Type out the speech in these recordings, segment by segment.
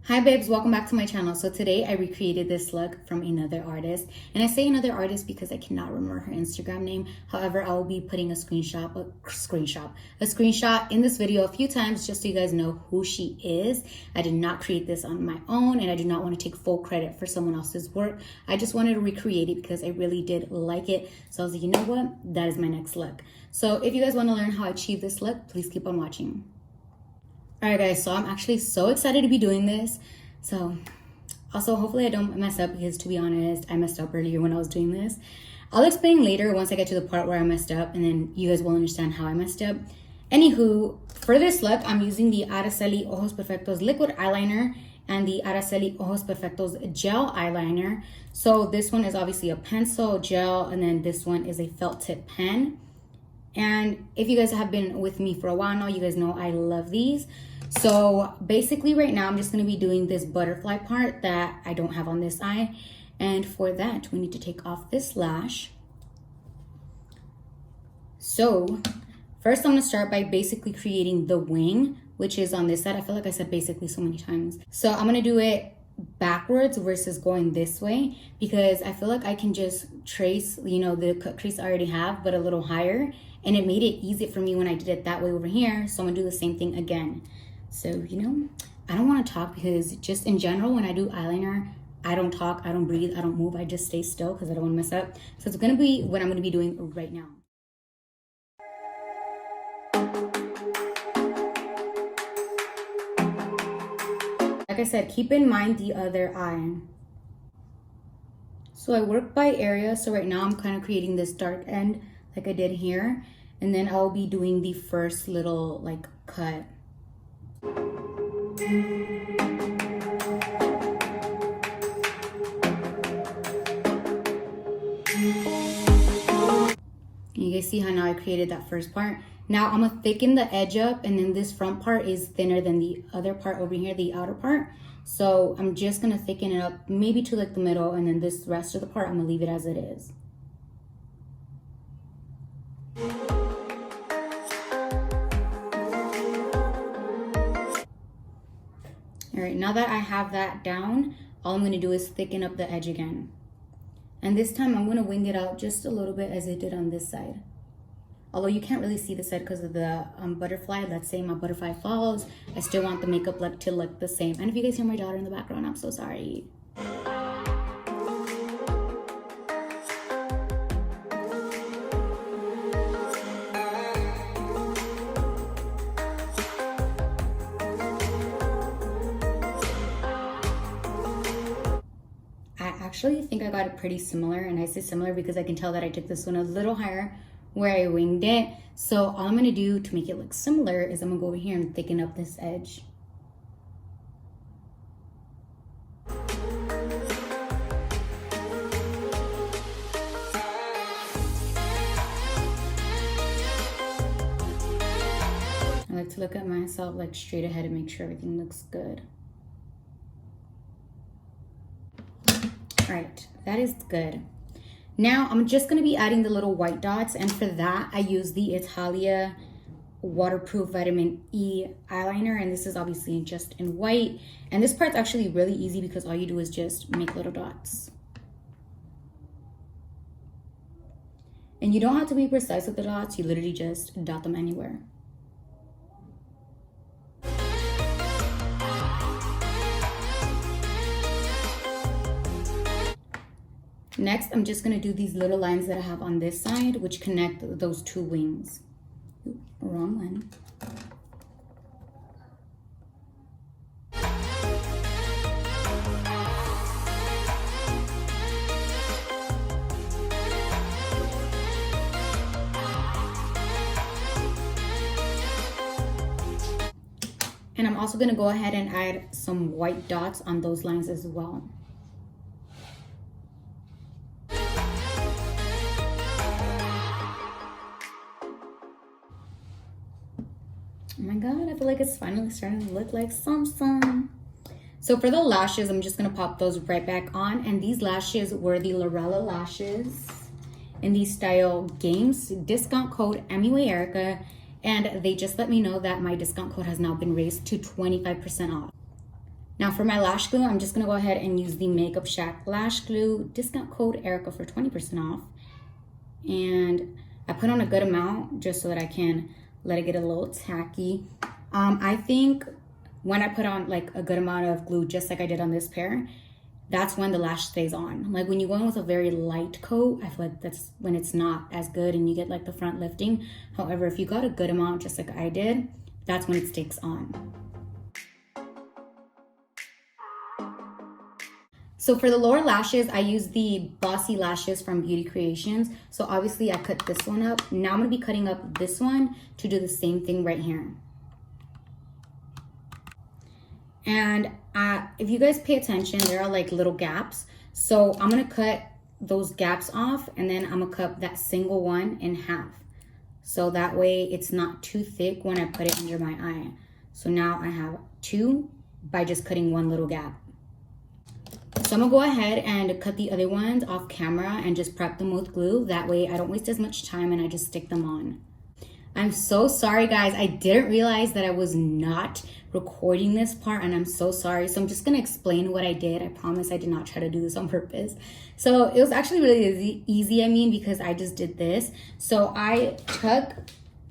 Hi babes, welcome back to my channel. So today I recreated this look from another artist, and I say another artist because I cannot remember her Instagram name. However, I will be putting a screenshot in this video a few times just so you guys know who she is. I did not create this on my own, and I do not want to take full credit for someone else's work. I just wanted to recreate it because I really did like it. So I was like, you know what? That is my next look. So if you guys want to learn how I achieve this look, please keep on watching. Alright guys, so I'm actually so excited to be doing this. So also hopefully I don't mess up because to be honest, I messed up earlier when I was doing this. I'll explain later once I get to the part where I messed up, and then you guys will understand how I messed up. Anywho, for this look, I'm using the Araceli Ojos Perfectos liquid eyeliner and the Araceli Ojos Perfectos gel eyeliner. So this one is obviously a pencil gel, and then this one is a felt tip pen. And if you guys have been with me for a while now, you guys know I love these. So basically right now I'm just going to be doing this butterfly part that I don't have on this eye. And for that, we need to take off this lash. So first I'm going to start by basically creating the wing, which is on this side. I feel like I said basically so many times. So I'm going to do it backwards versus going this way because I feel like I can just trace, the cut crease I already have, but a little higher. And it made it easy for me when I did it that way over here. So I'm going to do the same thing again. So, I don't want to talk because just in general, when I do eyeliner, I don't talk, I don't breathe, I don't move. I just stay still because I don't want to mess up. So it's going to be what I'm going to be doing right now. Like I said, keep in mind the other eye. So I work by area. So right now I'm kind of creating this dark end like I did here. And then I'll be doing the first little cut. You guys see how now I created that first part? Now I'm gonna thicken the edge up, and then this front part is thinner than the other part over here, the outer part. So I'm just gonna thicken it up maybe to the middle, and then this rest of the part I'm gonna leave it as it is. All right, now that I have that down, all I'm gonna do is thicken up the edge again. And this time I'm gonna wing it out just a little bit as I did on this side. Although you can't really see the side because of the butterfly. Let's say my butterfly falls, I still want the makeup look to look the same. And if you guys hear my daughter in the background, I'm so sorry. I think I got it pretty similar, and I say similar because I can tell that I took this one a little higher where I winged it. So all I'm gonna do to make it look similar is I'm gonna go over here and thicken up this edge. All I like to look at myself straight ahead and make sure everything looks good. All right, that is good. Now I'm just gonna be adding the little white dots, and for that I use the Italia waterproof vitamin E eyeliner, and this is obviously just in white. And this part's actually really easy because all you do is just make little dots. And you don't have to be precise with the dots, you literally just dot them anywhere. Next, I'm just gonna do these little lines that I have on this side, which connect those two wings. Ooh, wrong one. And I'm also gonna go ahead and add some white dots on those lines as well. Oh my god, I feel like it's finally starting to look like something. So for the lashes, I'm just gonna pop those right back on. And these lashes were the Lorella lashes in the style Games. Discount code Muaerika. And they just let me know that my discount code has now been raised to 25% off. Now for my lash glue, I'm just gonna go ahead and use the Makeup Shack lash glue, discount code Erika for 20% off. And I put on a good amount just so that I can let it get a little tacky. I think when I put on like a good amount of glue, just like I did on this pair, that's when the lash stays on. Like when you go in with a very light coat, I feel like that's when it's not as good and you get like the front lifting. However, if you got a good amount, just like I did, that's when it sticks on. So for the lower lashes, I use the Bossy Lashes from Beauty Creations. So obviously I cut this one up. Now I'm gonna be cutting up this one to do the same thing right here. And if you guys pay attention, there are like little gaps. So I'm gonna cut those gaps off and then I'm gonna cut that single one in half. So that way it's not too thick when I put it under my eye. So now I have two by just cutting one little gap. So I'm gonna go ahead and cut the other ones off camera and just prep them with glue. That way I don't waste as much time and I just stick them on. I'm so sorry guys, I didn't realize that I was not recording this part and I'm so sorry. So I'm just gonna explain what I did. I promise I did not try to do this on purpose. So it was actually really easy, because I just did this. So I took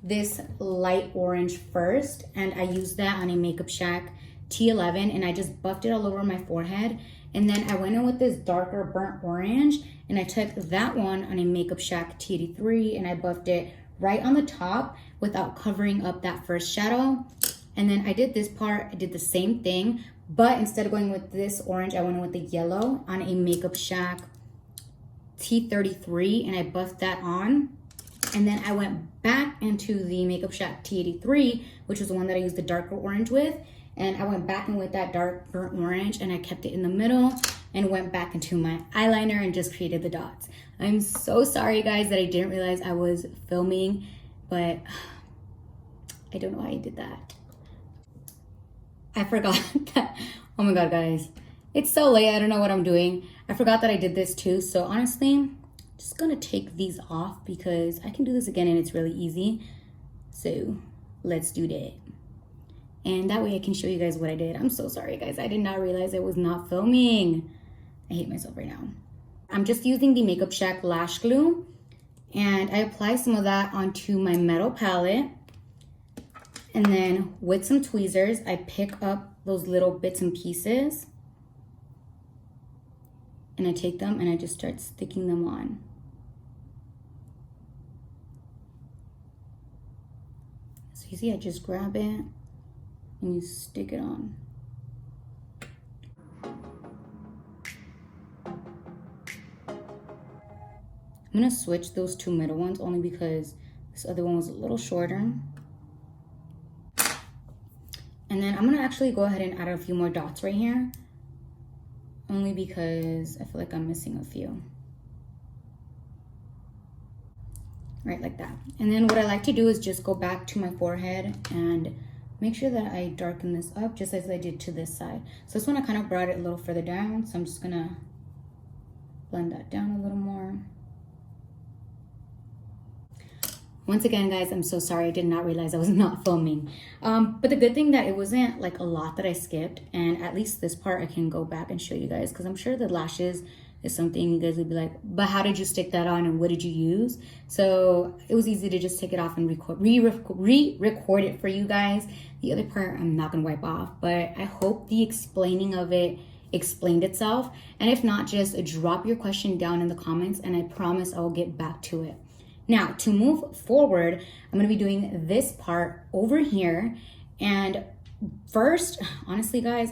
this light orange first and I used that on a Makeup Shack T11 and I just buffed it all over my forehead. And then I went in with this darker burnt orange and I took that one on a Makeup Shack T83 and I buffed it right on the top without covering up that first shadow. And then I did this part, I did the same thing, but instead of going with this orange, I went in with the yellow on a Makeup Shack T33 and I buffed that on. And then I went back into the Makeup Shack T83, which was the one that I used the darker orange with. And I went back in with that dark burnt orange and I kept it in the middle and went back into my eyeliner and just created the dots. I'm so sorry guys that I didn't realize I was filming, but I don't know why I did that. I forgot that, oh my God guys, it's so late, I don't know what I'm doing. I forgot that I did this too, so honestly, I'm just gonna take these off because I can do this again and it's really easy. So let's do that. And that way I can show you guys what I did. I'm so sorry guys, I did not realize I was not filming. I hate myself right now. I'm just using the Makeup Shack lash glue and I apply some of that onto my metal palette. And then with some tweezers, I pick up those little bits and pieces and I take them and I just start sticking them on. So you see, I just grab it and you stick it on. I'm gonna switch those two middle ones only because this other one was a little shorter. And then I'm gonna actually go ahead and add a few more dots right here, only because I feel like I'm missing a few. Right, like that. And then what I like to do is just go back to my forehead and make sure that I darken this up just as I did to this side. So this one I kind of brought it a little further down, so I'm just gonna blend that down a little more. Once again, guys, I'm so sorry. I did not realize I was not filming. But the good thing that it wasn't like a lot that I skipped, and at least this part I can go back and show you guys because I'm sure the lashes is something you guys would be like, but how did you stick that on and what did you use? So it was easy to just take it off and re-record it for you guys. The other part I'm not gonna wipe off, but I hope the explaining of it explained itself. And if not, just drop your question down in the comments and I promise I'll get back to it. Now, to move forward, I'm gonna be doing this part over here. And first, honestly, guys,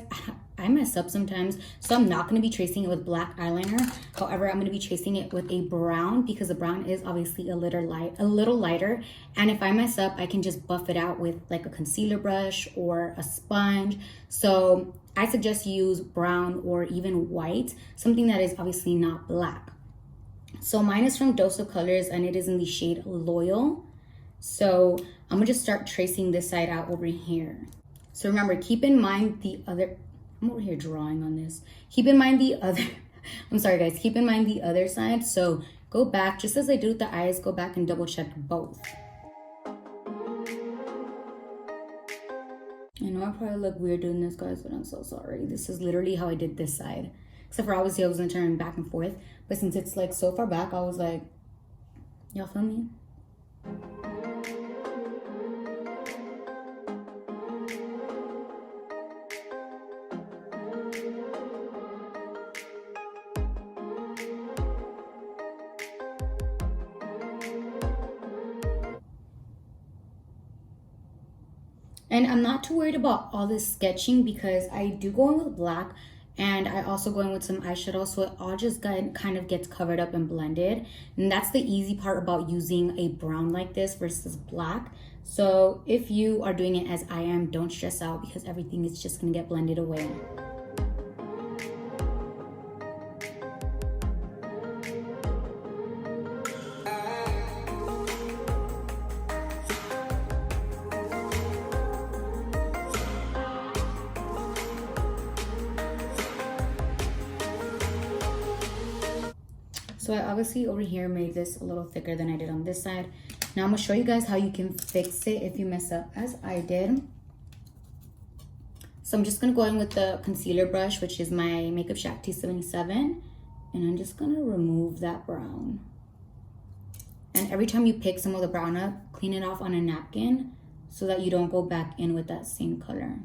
I mess up sometimes, so I'm not gonna be tracing it with black eyeliner. However, I'm gonna be tracing it with a brown because the brown is obviously a little lighter. And if I mess up, I can just buff it out with like a concealer brush or a sponge. So I suggest you use brown or even white, something that is obviously not black. So mine is from Dose of Colors and it is in the shade Loyal. So I'm gonna just start tracing this side out over here. So remember, keep in mind the other, I'm over here drawing on this. Keep in mind the other, I'm sorry guys, keep in mind the other side. So go back, just as I did with the eyes, go back and double check both. I know I probably look weird doing this, guys, but I'm so sorry. This is literally how I did this side. Except for obviously I was gonna turn back and forth. But since it's like so far back, I was like, y'all feel me? And I'm not too worried about all this sketching because I do go in with black and I also go in with some eyeshadow, so it all just kind of gets covered up and blended. And that's the easy part about using a brown like this versus black. So if you are doing it as I am, don't stress out because everything is just gonna get blended away. So I obviously over here made this a little thicker than I did on this side. Now I'm gonna show you guys how you can fix it if you mess up as I did. So I'm just gonna go in with the concealer brush, which is my Makeup Shack T77. And I'm just gonna remove that brown. And every time you pick some of the brown up, clean it off on a napkin so that you don't go back in with that same color.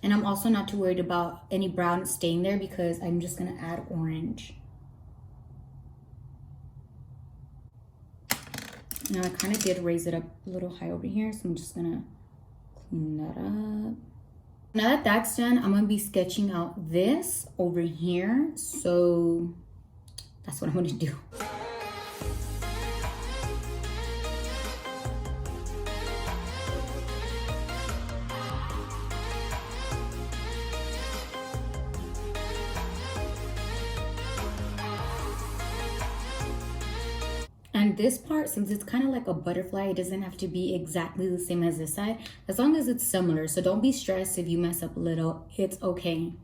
And I'm also not too worried about any brown staying there because I'm just gonna add orange. Now I kind of did raise it up a little high over here, so I'm just gonna clean that up. Now that that's done, I'm gonna be sketching out this over here. So that's what I'm gonna do. And this part, since it's kind of like a butterfly, it doesn't have to be exactly the same as this side, as long as it's similar. So don't be stressed if you mess up a little, it's okay.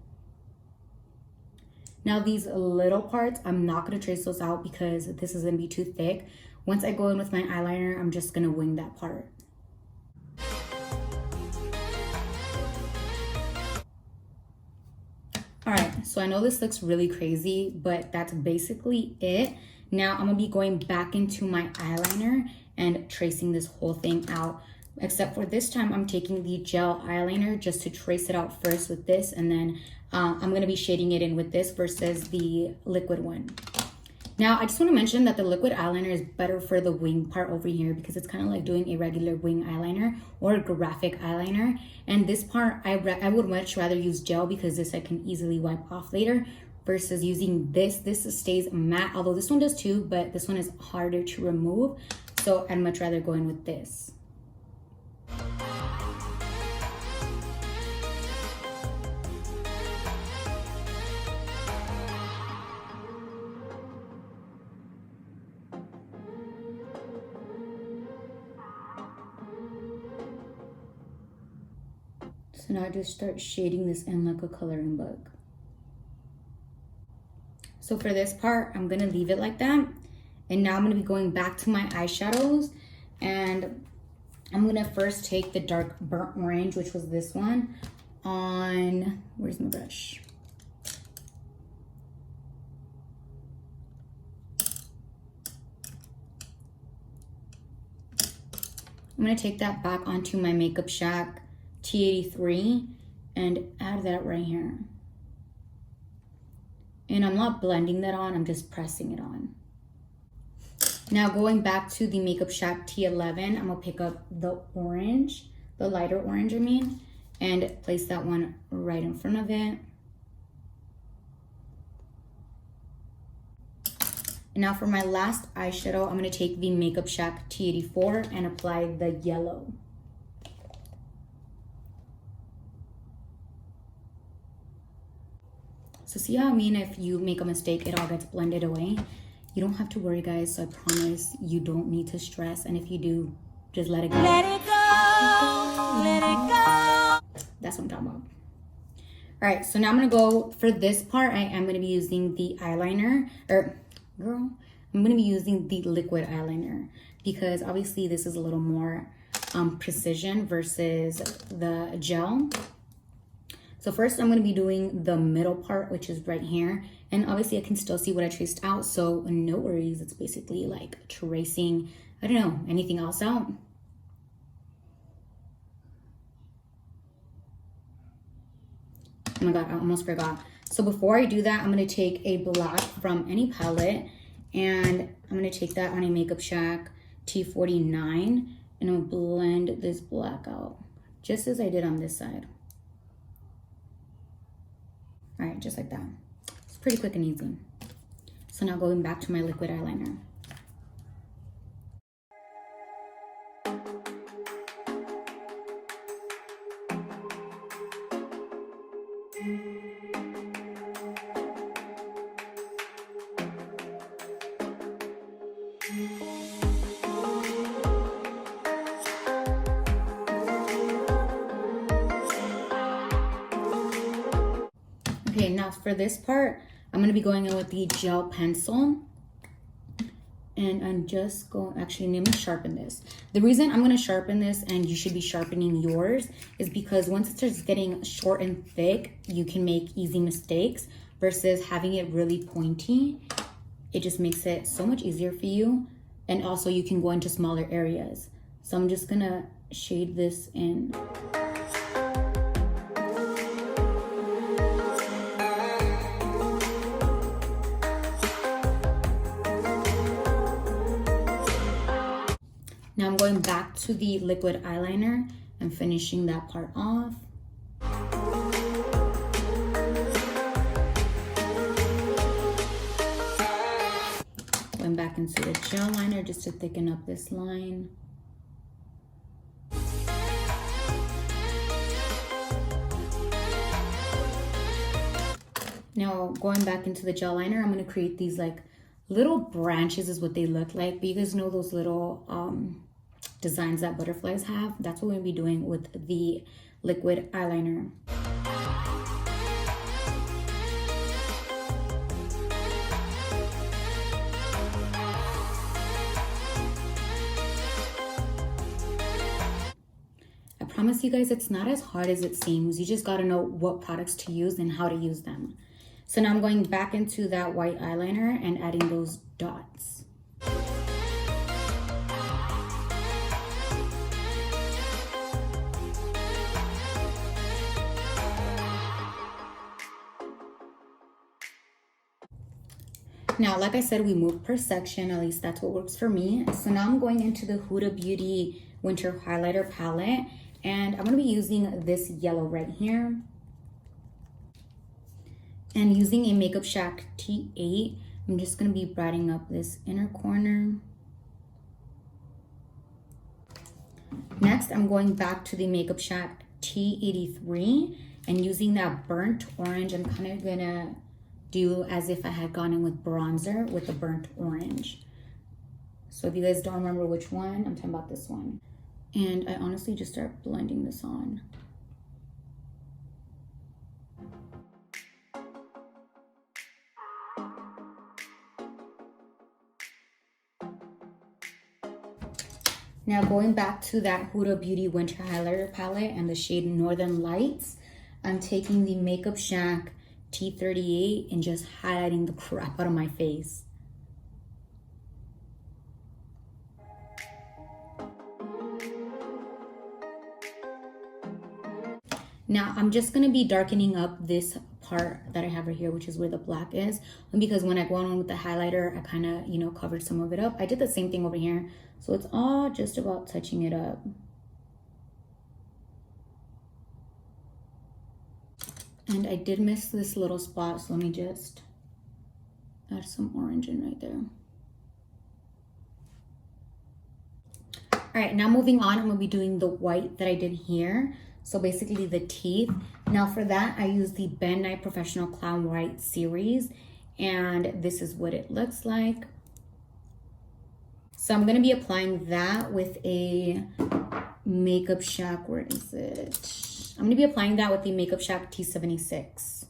Now these little parts, I'm not gonna trace those out because this is gonna be too thick. Once I go in with my eyeliner, I'm just gonna wing that part. All right, so I know this looks really crazy, but that's basically it. Now I'm gonna be going back into my eyeliner and tracing this whole thing out. Except for this time, I'm taking the gel eyeliner just to trace it out first with this, and then I'm gonna be shading it in with this versus the liquid one. Now, I just wanna mention that the liquid eyeliner is better for the wing part over here because it's kind of like doing a regular wing eyeliner or a graphic eyeliner. And this part, I would much rather use gel because this I can easily wipe off later versus using this. This stays matte, although this one does too, but this one is harder to remove. So I'd much rather go in with this. So now I just start shading this in like a coloring book. So for this part, I'm gonna leave it like that. And now I'm gonna be going back to my eyeshadows, and I'm gonna first take the dark burnt orange, which was this one, on, where's my brush? I'm gonna take that back onto my Makeup Shack T83 and add that right here. And I'm not blending that on, I'm just pressing it on. Now going back to the Makeup Shack T11, I'm gonna pick up the orange, the lighter orange I mean, and place that one right in front of it. And now for my last eyeshadow, I'm gonna take the Makeup Shack T84 and apply the yellow. So see how I mean if you make a mistake, it all gets blended away? You don't have to worry, guys, so I promise you don't need to stress. And if you do, just let it go. Let it go, let it go. That's what I'm talking about. All right, so now I'm gonna go, for this part, I am gonna be using the eyeliner, I'm gonna be using the liquid eyeliner because obviously this is a little more precision versus the gel. So first I'm going to be doing the middle part, which is right here. And obviously I can still see what I traced out, so no worries. It's basically like tracing, I don't know, anything else out. Oh my God, I almost forgot. So before I do that, I'm going to take a black from any palette, and I'm going to take that on a Makeup Shack T49, and I'll blend this black out, just as I did on this side. All right, just like that. It's pretty quick and easy. So now going back to my liquid eyeliner. Okay, now for this part, I'm going to be going in with the gel pencil. And I'm just going, actually, let me sharpen this. The reason I'm going to sharpen this, and you should be sharpening yours, is because once it starts getting short and thick, you can make easy mistakes versus having it really pointy. It just makes it so much easier for you. And also you can go into smaller areas. So I'm just going to shade this in. Now I'm going back to the liquid eyeliner and finishing that part off. Going back into the gel liner just to thicken up this line. Now going back into the gel liner, I'm going to create these like little branches is what they look like. But you guys know those little designs that butterflies have? That's what we're going to be doing with the liquid eyeliner. I promise you guys, it's not as hard as it seems. You just got to know what products to use and how to use them. So now I'm going back into that white eyeliner and adding those dots. Now, like I said, we move per section, at least that's what works for me. So now I'm going into the Huda Beauty Winter Highlighter Palette, and I'm gonna be using this yellow right here. And using a Makeup Shack T8, I'm just gonna be brightening up this inner corner. Next, I'm going back to the Makeup Shack T83 and using that burnt orange, I'm kind of gonna do as if I had gone in with bronzer with the burnt orange. So if you guys don't remember which one, I'm talking about this one. And I honestly just start blending this on. Now going back to that Huda Beauty Winter Highlighter Palette and the shade Northern Lights, I'm taking the Makeup Shack T38 and just highlighting the crap out of my face. Now I'm just gonna be darkening up this part that I have right here, which is where the black is, because when I go on with the highlighter, I kind of, you know, covered some of it up. I did the same thing over here, so it's all just about touching it up. And I did miss this little spot, so let me just add some orange in right there. All right, now moving on, I'm gonna be doing the white that I did here. So basically the teeth. Now for that, I use the Ben Nye Professional Clown White series, and this is what it looks like. So I'm gonna be applying that with a Makeup Shack, where is it? I'm gonna be applying that with the Makeup Shack T76.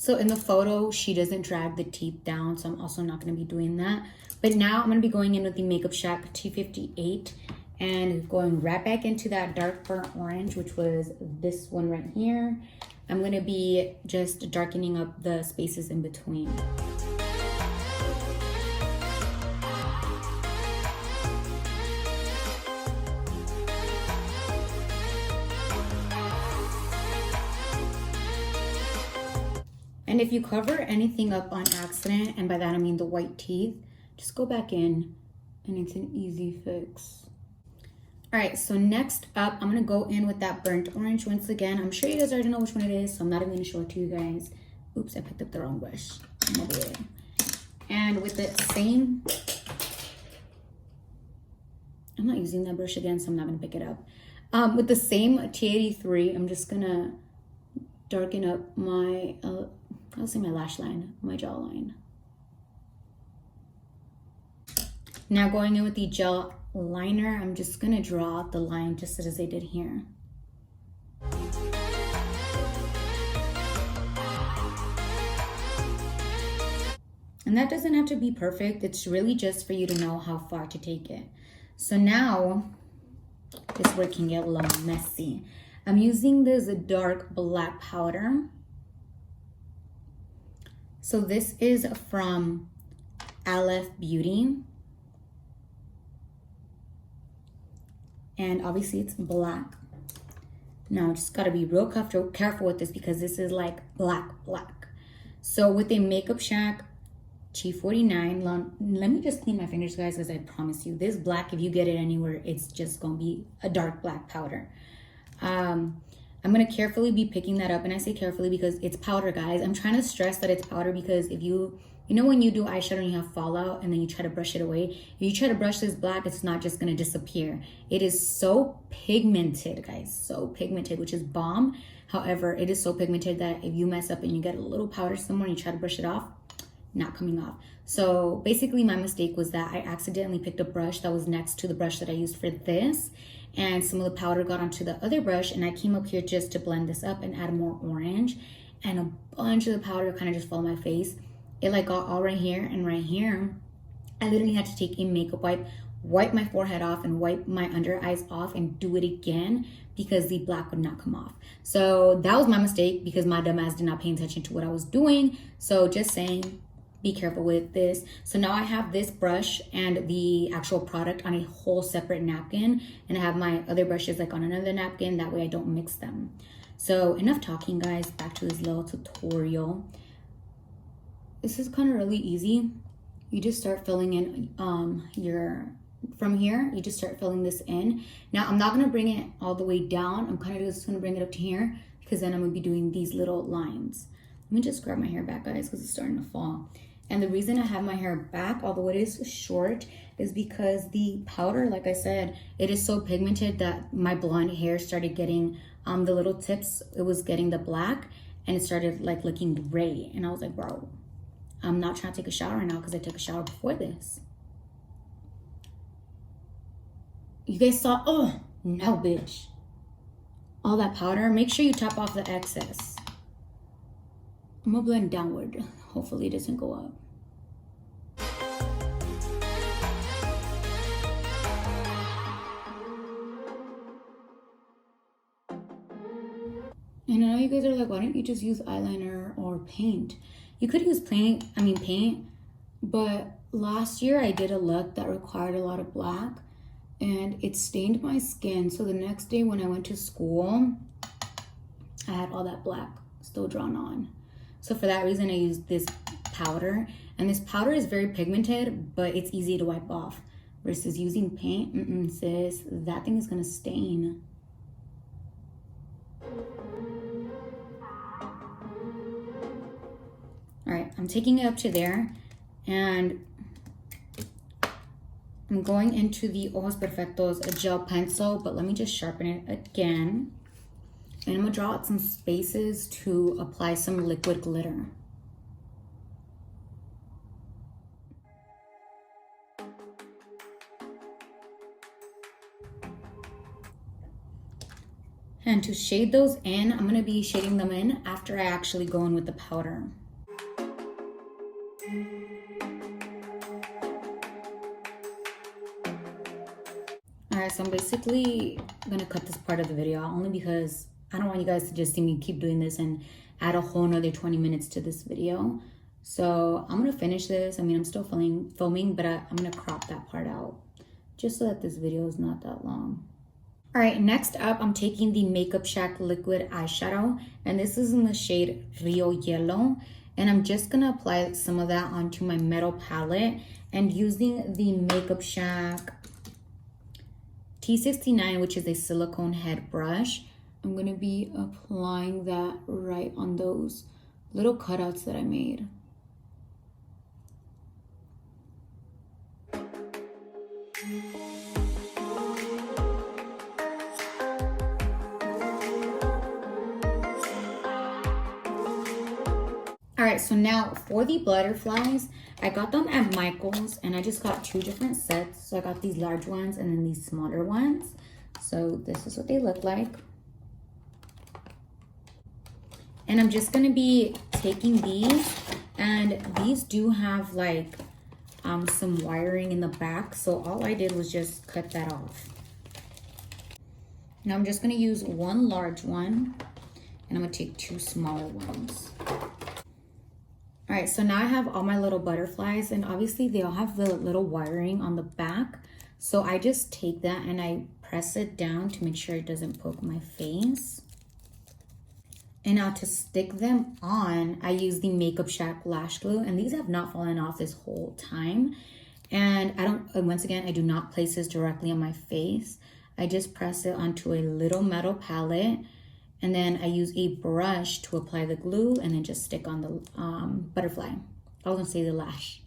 So in the photo, she doesn't drag the teeth down, so I'm also not going to be doing that. But now I'm going to be going in with the Makeup Shack 258 and going right back into that dark burnt orange, which was this one right here. I'm going to be just darkening up the spaces in between. And if you cover anything up on accident, and by that I mean the white teeth, just go back in and it's an easy fix. All right, so next up, I'm gonna go in with that burnt orange once again. I'm sure you guys already know which one it is, so I'm not even gonna show it to you guys. Oops, I picked up the wrong brush. And with the same, I'm not using that brush again, so I'm not gonna pick it up. With the same T83, I'm just gonna darken up my, I'll say my lash line, my jawline. Now going in with the gel liner, I'm just gonna draw out the line just as I did here. And that doesn't have to be perfect. It's really just for you to know how far to take it. So now, this work can get a little messy. I'm using this dark black powder. So this is from Araceli Beauty. And obviously it's black. Now just gotta be real careful with this because this is like black. So with a Makeup Shack G49, let me just clean my fingers, guys, because I promise you, this black, if you get it anywhere, it's just gonna be a dark black powder. I'm gonna carefully be picking that up, and I say carefully because it's powder, guys. I'm trying to stress that it's powder because if you know when you do eyeshadow and you have fallout and then you try to brush it away, if you try to brush this black, it's not just gonna disappear. It is so pigmented, guys, so pigmented, which is bomb. However, it is so pigmented that if you mess up and you get a little powder somewhere and you try to brush it off, not coming off. So basically my mistake was that I accidentally picked a brush that was next to the brush that I used for this, and some of the powder got onto the other brush, and I came up here just to blend this up and add more orange, and a bunch of the powder kind of just fell on my face. It like got all right here and right here. I literally had to take a makeup wipe my forehead off and wipe my under eyes off and do it again because the black would not come off. So that was my mistake because my dumb ass did not pay attention to what I was doing. So just saying, be careful with this. So now I have this brush and the actual product on a whole separate napkin, and I have my other brushes like on another napkin. That way I don't mix them. So enough talking, guys. Back to this little tutorial. This is kind of really easy. You just start filling in from here, you just start filling this in. Now I'm not gonna bring it all the way down. I'm kind of just gonna bring it up to here because then I'm gonna be doing these little lines. Let me just grab my hair back, guys, because it's starting to fall. And the reason I have my hair back, although it is short, is because the powder, like I said, it is so pigmented that my blonde hair started getting the little tips. It was getting the black and it started like looking gray. And I was like, bro, I'm not trying to take a shower right now because I took a shower before this. You guys saw, oh, no, bitch. All that powder, make sure you top off the excess. I'm gonna blend downward. Hopefully it doesn't go up. And I know you guys are like, why don't you just use eyeliner or paint? You could use paint, but last year I did a look that required a lot of black and it stained my skin. So the next day when I went to school, I had all that black still drawn on. So for that reason, I used this powder, and this powder is very pigmented, but it's easy to wipe off versus using paint. Sis, that thing is gonna stain. All right, I'm taking it up to there, and I'm going into the Ojos Perfectos gel pencil, but let me just sharpen it again. And I'm gonna draw out some spaces to apply some liquid glitter. And to shade those in, I'm gonna be shading them in after I actually go in with the powder. Alright, so I'm basically gonna cut this part of the video out only because I don't want you guys to just see me keep doing this and add a whole nother 20 minutes to this video. So I'm gonna finish this. I mean, I'm still filming, but I'm gonna crop that part out just so that this video is not that long. All right, next up, I'm taking the Makeup Shack liquid eyeshadow, and this is in the shade Rio Yellow. And I'm just gonna apply some of that onto my metal palette, and using the Makeup Shack T69, which is a silicone head brush, I'm gonna be applying that right on those little cutouts that I made. All right, so now for the butterflies, I got them at Michael's and I just got 2 different sets. So I got these large ones and then these smaller ones. So this is what they look like. And I'm just gonna be taking these, and these do have like some wiring in the back. So all I did was just cut that off. Now I'm just gonna use 1 large one and I'm gonna take 2 smaller ones. All right, so now I have all my little butterflies, and obviously they all have the little wiring on the back. So I just take that and I press it down to make sure it doesn't poke my face. And now to stick them on, I use the Makeup Shack lash glue, and these have not fallen off this whole time. And once again, I do not place this directly on my face. I just press it onto a little metal palette, and then I use a brush to apply the glue and then just stick on the butterfly. I was gonna say the lash.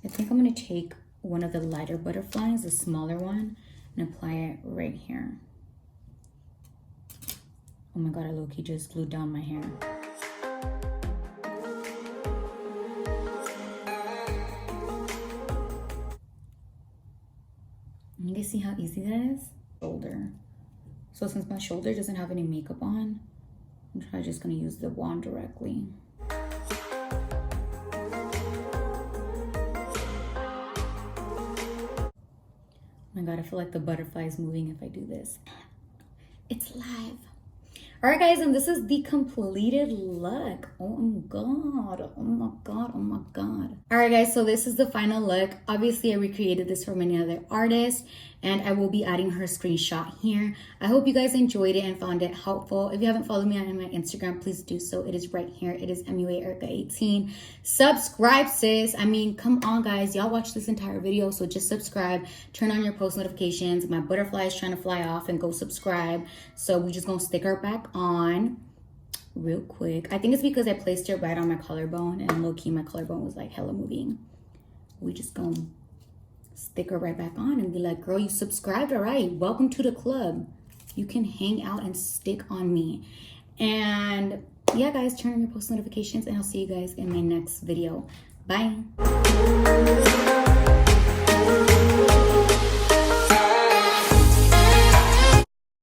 I think I'm gonna take one of the lighter butterflies, the smaller one, and apply it right here. Oh my God, I low-key just glued down my hair. You guys see how easy that is? Shoulder. So since my shoulder doesn't have any makeup on, I'm probably just gonna use the wand directly. Oh my God, I feel like the butterfly is moving if I do this. It's live. All right, guys, and this is the completed look. Oh my God, oh my God, oh my God. All right, guys, so this is the final look. Obviously, I recreated this from another artist, and I will be adding her screenshot here. I hope you guys enjoyed it and found it helpful. If you haven't followed me on my Instagram, please do so. It is right here. It is Muaerika18. Subscribe, sis. I mean, come on, guys. Y'all watch this entire video, so just subscribe. Turn on your post notifications. My butterfly is trying to fly off, and go subscribe. So we just gonna stick her back on real quick. I think it's because I placed it right on my collarbone, and low-key my collarbone was like hella moving. We just gonna stick her right back on and be like, girl, you subscribed, all right, welcome to the club. You can hang out and stick on me. And yeah, guys, turn on your post notifications, and I'll see you guys in my next video. Bye.